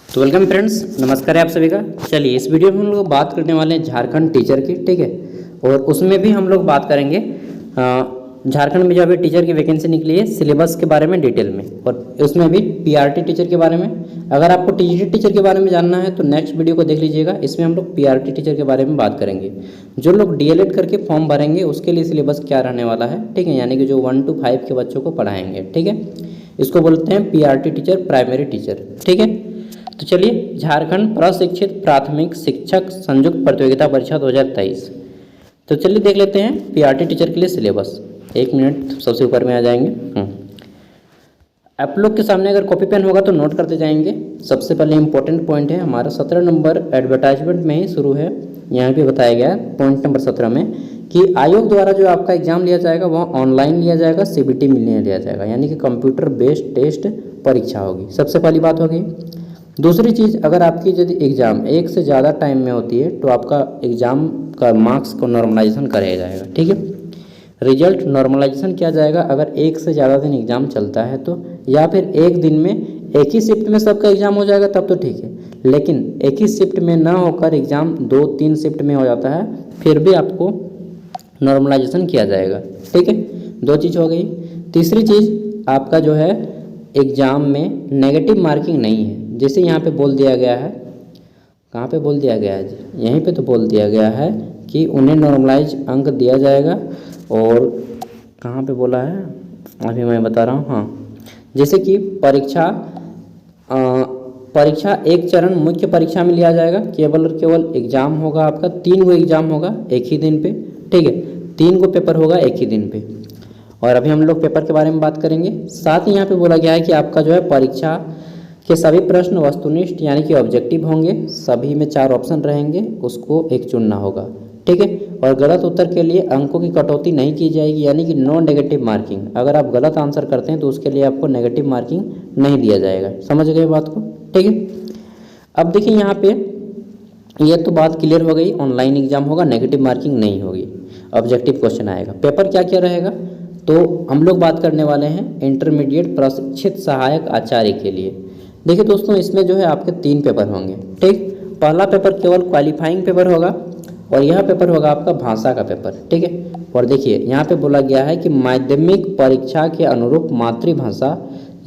तो welcome friends, नमस्कार है आप सभी का। चलिए इस वीडियो में हम लोग बात करने वाले हैं झारखंड टीचर की, ठीक है। और उसमें भी हम लोग बात करेंगे झारखंड में जो अभी टीचर की वैकेंसी निकली है सिलेबस के बारे में डिटेल में, और उसमें भी पीआरटी टीचर के बारे में। अगर आपको टीजीटी टीचर के बारे में जानना है तो नेक्स्ट वीडियो को देख लीजिएगा। इसमें हम लोग पीआरटी टीचर के बारे में बात करेंगे। जो लोग डीएलएड करके फॉर्म भरेंगे उसके लिए सिलेबस क्या रहने वाला है, ठीक है, यानी कि जो 1 to 5 के बच्चों को पढ़ाएंगे, ठीक है। इसको बोलते हैं पीआरटी टीचर, प्राइमरी टीचर, ठीक है। तो चलिए, झारखंड प्रशिक्षित प्राथमिक शिक्षक संयुक्त प्रतियोगिता परीक्षा 2023। तो चलिए देख लेते हैं पीआरटी टीचर के लिए सिलेबस। एक मिनट, सबसे ऊपर में आ जाएंगे। आप लोग के सामने अगर कॉपी पेन होगा तो नोट करते जाएंगे। सबसे पहले इंपॉर्टेंट पॉइंट है हमारा 17 नंबर एडवर्टाइजमेंट में ही शुरू है। यहाँ पे बताया गया है पॉइंट नंबर 17 में कि आयोग द्वारा जो आपका एग्जाम लिया जाएगा वह ऑनलाइन लिया जाएगा, सीबीटी में नहीं लिया जाएगा, यानी कि कंप्यूटर बेस्ड टेस्ट परीक्षा होगी। सबसे पहली बात होगी। दूसरी चीज़, अगर आपकी यदि एग्ज़ाम एक से ज़्यादा टाइम में होती है तो आपका एग्ज़ाम का मार्क्स को नॉर्मलाइजेशन कराया जाएगा, ठीक है। रिजल्ट नॉर्मलाइजेशन किया जाएगा अगर एक से ज़्यादा दिन एग्ज़ाम चलता है तो, या फिर एक दिन में एक ही शिफ्ट में सबका एग्ज़ाम हो जाएगा तब तो ठीक है। लेकिन एक ही शिफ्ट में ना होकर एग्ज़ाम 2-3 शिफ्ट में हो जाता है, फिर भी आपको नॉर्मलाइजेशन किया जाएगा, ठीक है। दो चीज़ हो गई। तीसरी चीज़, आपका जो है एग्ज़ाम में नेगेटिव मार्किंग नहीं है। जैसे यहाँ पे बोल दिया गया है, कहाँ पे बोल दिया गया है जी, यहीं पे तो बोल दिया गया है कि उन्हें नॉर्मलाइज अंक दिया जाएगा। और कहाँ पे बोला है अभी मैं बता रहा हूँ। हाँ, जैसे कि परीक्षा एक चरण मुख्य परीक्षा में लिया जाएगा। केवल और केवल एग्ज़ाम होगा आपका, 3 गो एग्ज़ाम होगा एक ही दिन पे, ठीक है। 3 गो पेपर होगा एक ही दिन पे। और अभी हम लोग पेपर के बारे में बात करेंगे। साथ ही यहाँ पे बोला गया है कि आपका जो है परीक्षा के सभी प्रश्न वस्तुनिष्ठ यानी कि ऑब्जेक्टिव होंगे। सभी में 4 ऑप्शन रहेंगे, उसको एक चुनना होगा, ठीक है। और गलत उत्तर के लिए अंकों की कटौती नहीं की जाएगी, यानी कि नो नेगेटिव मार्किंग। अगर आप गलत आंसर करते हैं तो उसके लिए आपको नेगेटिव मार्किंग नहीं दिया जाएगा। समझ गए बात को, ठीक है। अब देखिए यहाँ पे ये तो बात क्लियर हो गई, ऑनलाइन एग्जाम होगा, नेगेटिव मार्किंग नहीं होगी, ऑब्जेक्टिव क्वेश्चन आएगा। पेपर क्या क्या रहेगा तो हम लोग बात करने वाले हैं इंटरमीडिएट प्रशिक्षित सहायक आचार्य के लिए। देखिए दोस्तों, इसमें जो है आपके 3 पेपर होंगे, ठीक। पहला पेपर केवल क्वालिफाइंग पेपर होगा और यह पेपर होगा आपका भाषा का पेपर, ठीक है। और देखिए यहाँ पे बोला गया है कि माध्यमिक परीक्षा के अनुरूप मातृभाषा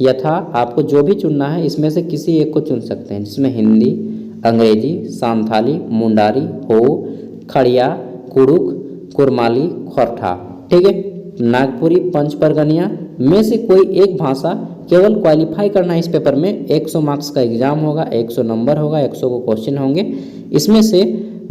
यथा आपको जो भी चुनना है इसमें से किसी एक को चुन सकते हैं, जिसमें हिंदी, अंग्रेजी, सांथाली, मुंडारी, हो, खड़िया, कुड़ुक, कुरमाली, खोरठा, ठीक है, नागपुरी, पंच परगनिया में से कोई एक भाषा केवल क्वालिफाई करना है इस पेपर में। 100 मार्क्स का एग्जाम होगा, 100 नंबर होगा, 100 को क्वेश्चन होंगे। इसमें से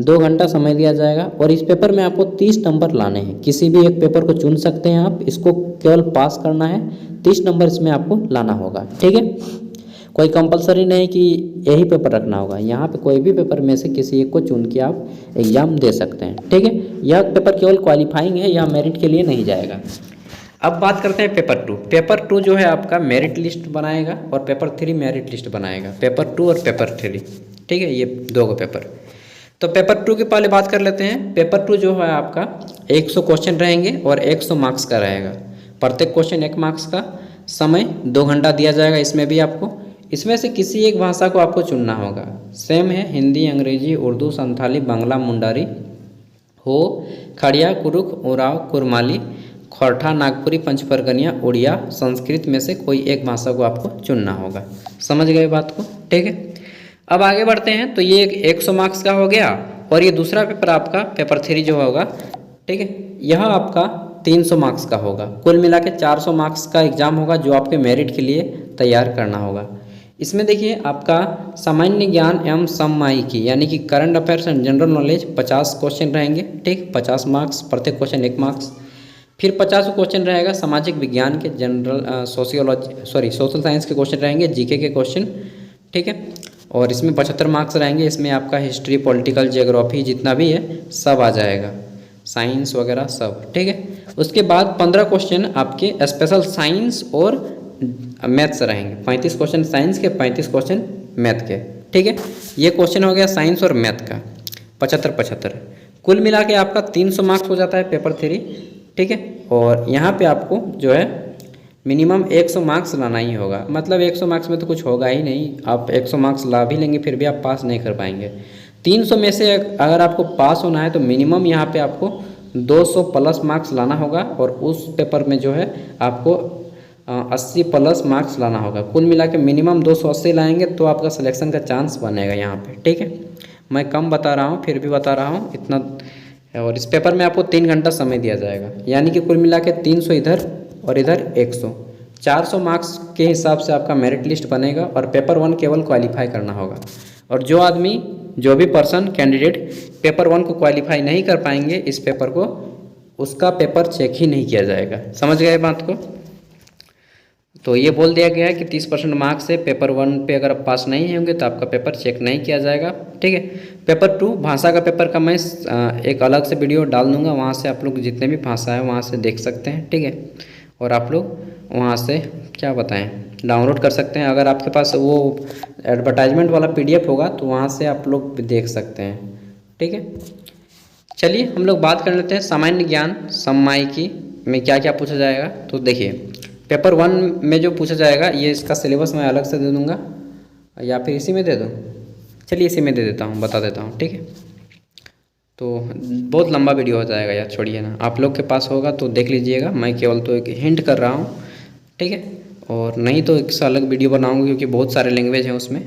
2 घंटा समय दिया जाएगा और इस पेपर में आपको 30 नंबर लाने हैं। किसी भी एक पेपर को चुन सकते हैं आप, इसको केवल पास करना है। 30 नंबर इसमें आपको लाना होगा, ठीक है। कोई कंपलसरी नहीं कि यही पेपर रखना होगा, यहाँ पे कोई भी पेपर में से किसी एक को चुन के आप एग्ज़ाम दे सकते हैं, ठीक है। यह पेपर केवल क्वालिफाइंग है, यह मेरिट के लिए नहीं जाएगा। अब बात करते हैं पेपर 2। पेपर 2 जो है आपका मेरिट लिस्ट बनाएगा और पेपर 3 मेरिट लिस्ट बनाएगा। पेपर 2 और पेपर 3, ठीक है, ये 2 को पेपर। तो पेपर 2 की पहले बात कर लेते हैं। पेपर 2 जो है आपका 100 क्वेश्चन रहेंगे और 100 मार्क्स का रहेगा। प्रत्येक क्वेश्चन 1 मार्क्स का। समय 2 घंटा दिया जाएगा इसमें भी आपको। इसमें से किसी एक भाषा को आपको चुनना होगा। सेम है, हिंदी, अंग्रेजी, उर्दू, संथाली, बांग्ला, मुंडारी, हो, खड़िया, कुरुक, उराव, कुरमाली, खोरठा, नागपुरी, पंच परगनिया, उड़िया, संस्कृत में से कोई एक भाषा को आपको चुनना होगा। समझ गए बात को, ठीक है। अब आगे बढ़ते हैं। तो ये 100 मार्क्स का हो गया और ये दूसरा पेपर आपका पेपर 3 जो होगा, ठीक है, यह आपका 300 मार्क्स का होगा। कुल मिला के 400 मार्क्स का एग्जाम होगा जो आपके मेरिट के लिए तैयार करना होगा। इसमें देखिए आपका सामान्य ज्ञान एवं समसामयिकी यानी कि current affairs and general knowledge 50 question रहेंगे, ठीक, 50 मार्क्स, प्रत्येक क्वेश्चन 1 मार्क्स। फिर 50 क्वेश्चन रहेगा सामाजिक विज्ञान के, जनरल सोशल साइंस के क्वेश्चन रहेंगे, जीके के क्वेश्चन, ठीक है। और इसमें 75 मार्क्स रहेंगे। इसमें आपका हिस्ट्री, पॉलिटिकल, ज्योग्राफी जितना भी है सब आ जाएगा, साइंस वगैरह सब, ठीक है। उसके बाद 15 क्वेश्चन आपके स्पेशल साइंस और मैथ्स रहेंगे। 35 क्वेश्चन साइंस के, 35 क्वेश्चन मैथ के, ठीक है। ये क्वेश्चन हो गया साइंस और मैथ का 75-75। कुल मिला के आपका 300 मार्क्स हो जाता है पेपर 3, ठीक है। और यहाँ पे आपको जो है मिनिमम 100 मार्क्स लाना ही होगा। मतलब 100 मार्क्स में तो कुछ होगा ही नहीं, आप 100 मार्क्स ला भी लेंगे फिर भी आप पास नहीं कर पाएंगे। 300 में से अगर आपको पास होना है तो मिनिमम यहाँ पे आपको 200 प्लस मार्क्स लाना होगा, और उस पेपर में जो है आपको 80 प्लस मार्क्स लाना होगा। कुल मिला के मिनिमम 280 लाएंगे तो आपका सिलेक्शन का चांस बनेगा यहाँ पे, ठीक है। मैं कम बता रहा हूँ फिर भी बता रहा हूँ इतना। और इस पेपर में आपको 3 घंटा समय दिया जाएगा, यानी कि कुल मिला के 300 इधर और इधर 100, 400 मार्क्स के हिसाब से आपका मेरिट लिस्ट बनेगा, और पेपर 1 केवल क्वालिफाई करना होगा। और जो भी पर्सन कैंडिडेट पेपर 1 को क्वालिफाई नहीं कर पाएंगे इस पेपर को, उसका पेपर चेक ही नहीं किया जाएगा। समझ गए बात को? तो ये बोल दिया गया है कि 30% मार्क्स से पेपर 1 पे अगर आप पास नहीं होंगे तो आपका पेपर चेक नहीं किया जाएगा, ठीक है। पेपर 2 भाषा का पेपर का मैं एक अलग से वीडियो डाल दूंगा, वहाँ से आप लोग जितने भी भाषा है वहाँ से देख सकते हैं, ठीक है। और आप लोग वहाँ से क्या बताएं डाउनलोड कर सकते हैं। अगर आपके पास वो एडवर्टाइजमेंट वाला PDF होगा तो वहाँ से आप लोग देख सकते हैं, ठीक है। चलिए हम लोग बात कर लेते हैं सामान्य ज्ञान सममायिकी में क्या क्या पूछा जाएगा। तो देखिए पेपर 1 में जो पूछा जाएगा, ये इसका सिलेबस मैं अलग से दे दूँगा या फिर इसी में दे दूँ। चलिए इसी में दे देता हूँ, बता देता हूँ, ठीक है। तो बहुत लंबा वीडियो हो जाएगा यार, छोड़िए ना। आप लोग के पास होगा तो देख लीजिएगा, मैं केवल तो एक हिंट कर रहा हूँ, ठीक है। और नहीं तो एक अलग वीडियो बनाऊँगा क्योंकि बहुत सारे लैंग्वेज हैं उसमें।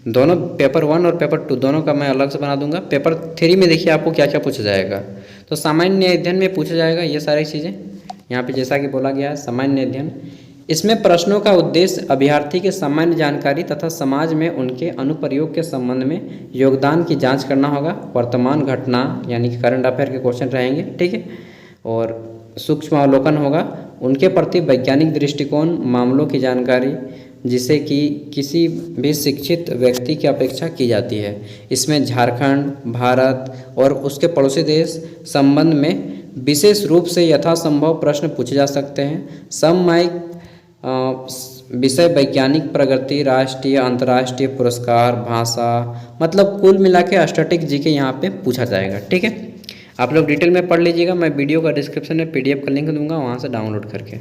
दोनों पेपर 1 और पेपर 2 दोनों का मैं अलग से बना दूंगा। पेपर 3 में देखिए आपको क्या क्या पूछा जाएगा। तो सामान्य अध्ययन में पूछा जाएगा ये सारी चीज़ें, यहाँ पे जैसा कि बोला गया है सामान्य अध्ययन। इसमें प्रश्नों का उद्देश्य अभ्यर्थी के सामान्य जानकारी तथा समाज में उनके अनुप्रयोग के संबंध में योगदान की जांच करना होगा। वर्तमान घटना यानी कि करंट अफेयर के क्वेश्चन रहेंगे, ठीक है। और सूक्ष्म अवलोकन होगा, उनके प्रति वैज्ञानिक दृष्टिकोण, मामलों की जानकारी जिसे कि किसी भी शिक्षित व्यक्ति की अपेक्षा की जाती है। इसमें झारखंड, भारत और उसके पड़ोसी देश संबंध में विशेष रूप से यथासंभव प्रश्न पूछे जा सकते हैं। समसामयिक विषय वैज्ञानिक प्रगति, राष्ट्रीय अंतर्राष्ट्रीय पुरस्कार, भाषा, मतलब कुल मिला के स्टैटिक जीके यहाँ पे पूछा जाएगा, ठीक है। आप लोग डिटेल में पढ़ लीजिएगा, मैं वीडियो का डिस्क्रिप्शन में PDF का लिंक दूंगा, वहाँ से डाउनलोड करके।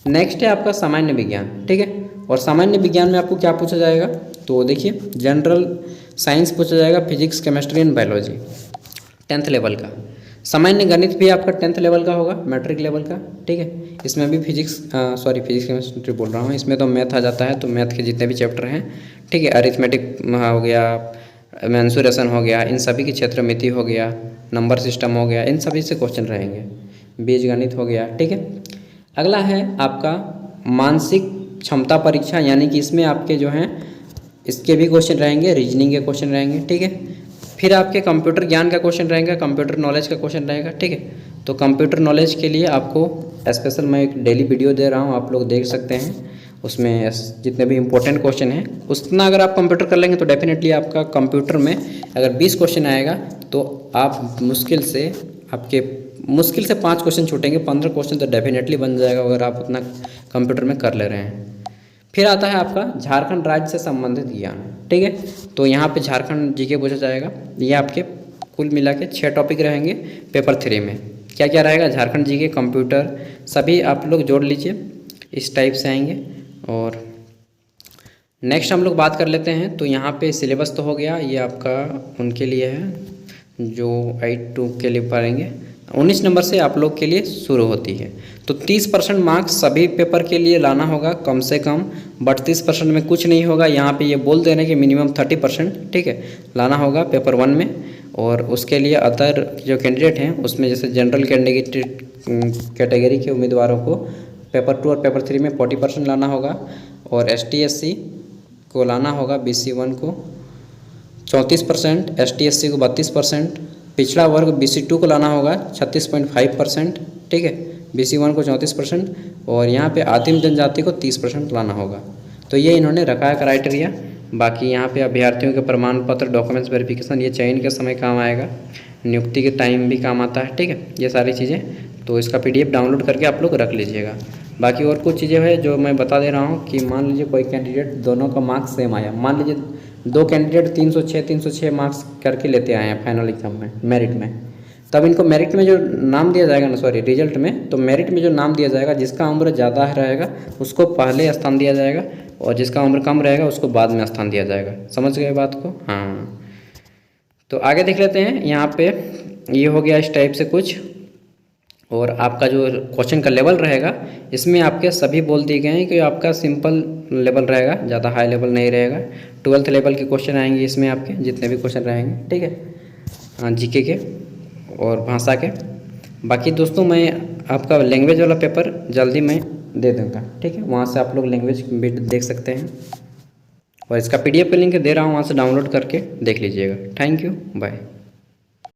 नेक्स्ट है आपका सामान्य विज्ञान, ठीक है। और सामान्य विज्ञान में आपको क्या पूछा जाएगा, तो देखिए जनरल साइंस पूछा जाएगा, physics, chemistry and biology 10th level का। सामान्य गणित भी आपका 10th लेवल का होगा, मैट्रिक लेवल का, ठीक है। इसमें भी फिजिक्स केमिस्ट्री बोल रहा हूँ, इसमें तो मैथ आ जाता है, तो मैथ के जितने भी चैप्टर हैं, ठीक है। अरिथमेटिक हो गया, मेंसुरेशन हो गया, इन सभी की क्षेत्रमिति हो गया, नंबर सिस्टम हो गया, इन सभी से क्वेश्चन रहेंगे। बीजगणित हो गया, ठीक है। अगला है आपका मानसिक क्षमता परीक्षा, यानी कि इसमें आपके जो हैं इसके भी क्वेश्चन रहेंगे, रीजनिंग के क्वेश्चन रहेंगे, ठीक है। फिर आपके कंप्यूटर ज्ञान का क्वेश्चन रहेगा, कंप्यूटर नॉलेज का क्वेश्चन रहेगा, ठीक है। तो कंप्यूटर नॉलेज के लिए आपको स्पेशल मैं एक डेली वीडियो दे रहा हूँ, आप लोग देख सकते हैं। उसमें जितने भी इंपॉर्टेंट क्वेश्चन हैं उतना अगर आप कंप्यूटर कर लेंगे तो डेफिनेटली आपका कंप्यूटर में अगर 20 क्वेश्चन आएगा तो आप मुश्किल से 5 क्वेश्चन छूटेंगे, 15 क्वेश्चन तो डेफिनेटली बन जाएगा अगर आप उतना कंप्यूटर में कर ले रहे हैं। फिर आता है आपका झारखंड राज्य से संबंधित ज्ञान, ठीक है। तो यहाँ पे झारखंड जीके पूछा जाएगा। ये आपके कुल मिला के 6 टॉपिक रहेंगे पेपर 3 में। क्या क्या रहेगा, झारखंड जीके, कंप्यूटर, सभी आप लोग जोड़ लीजिए, इस टाइप से आएंगे। और नेक्स्ट हम लोग बात कर लेते हैं। तो यहाँ पे सिलेबस तो हो गया, ये आपका उनके लिए है जो 8-2 के लिए पढ़ेंगे। 19 नंबर से आप लोग के लिए शुरू होती है। तो 30% मार्क्स सभी पेपर के लिए लाना होगा कम से कम, बट 30% में कुछ नहीं होगा। यहाँ पे ये बोल दे रहे हैं कि मिनिमम 30%, ठीक है, लाना होगा पेपर 1 में। और उसके लिए अदर जो कैंडिडेट हैं उसमें जैसे जनरल कैटेगरी के उम्मीदवारों को पेपर 2 और पेपर 3 में 40% लाना होगा। और ST/SC को लाना होगा BC1 को 34%, ST/SC को 32%, पिछड़ा वर्ग BC2 को लाना होगा 36.5%, ठीक है, BC1 को 34% और यहाँ पे आदिम जनजाति को 30% लाना होगा। तो ये इन्होंने रखा है क्राइटेरिया। बाकी यहाँ पे अभ्यर्थियों के प्रमाण पत्र, डॉक्यूमेंट्स वेरिफिकेशन, ये चयन के समय काम आएगा, नियुक्ति के टाइम भी काम आता है, ठीक है, ये सारी चीज़ें। तो इसका PDF डाउनलोड करके आप लोग रख लीजिएगा। बाकी और कुछ चीज़ें हैं जो मैं बता दे रहा हूँ कि मान लीजिए कोई कैंडिडेट दोनों का मार्क्स सेम आया, मान लीजिए 2 कैंडिडेट 306 मार्क्स करके लेते आए हैं फाइनल एग्जाम में मेरिट में, तब इनको मेरिट में जो नाम दिया जाएगा ना, सॉरी रिजल्ट में, तो मेरिट में जो नाम दिया जाएगा जिसका उम्र ज़्यादा रहेगा उसको पहले स्थान दिया जाएगा और जिसका उम्र कम रहेगा उसको बाद में स्थान दिया जाएगा। समझ गए बात को? हाँ, तो आगे देख लेते हैं। यहाँ पे ये हो गया इस टाइप से कुछ, और आपका जो क्वेश्चन का लेवल रहेगा इसमें आपके सभी बोल दिए गए हैं कि आपका सिंपल लेवल रहेगा, ज़्यादा हाई लेवल नहीं रहेगा। 12th लेवल के क्वेश्चन आएंगे इसमें, आपके जितने भी क्वेश्चन रहेंगे, ठीक है, जीके के और भाषा के। बाकी दोस्तों मैं आपका लैंग्वेज वाला पेपर जल्दी मैं दे दूँगा, ठीक है, वहाँ से आप लोग लैंग्वेज भी देख सकते हैं और इसका PDF का लिंक दे रहा हूँ, वहाँ से डाउनलोड करके देख लीजिएगा। Thank you, bye.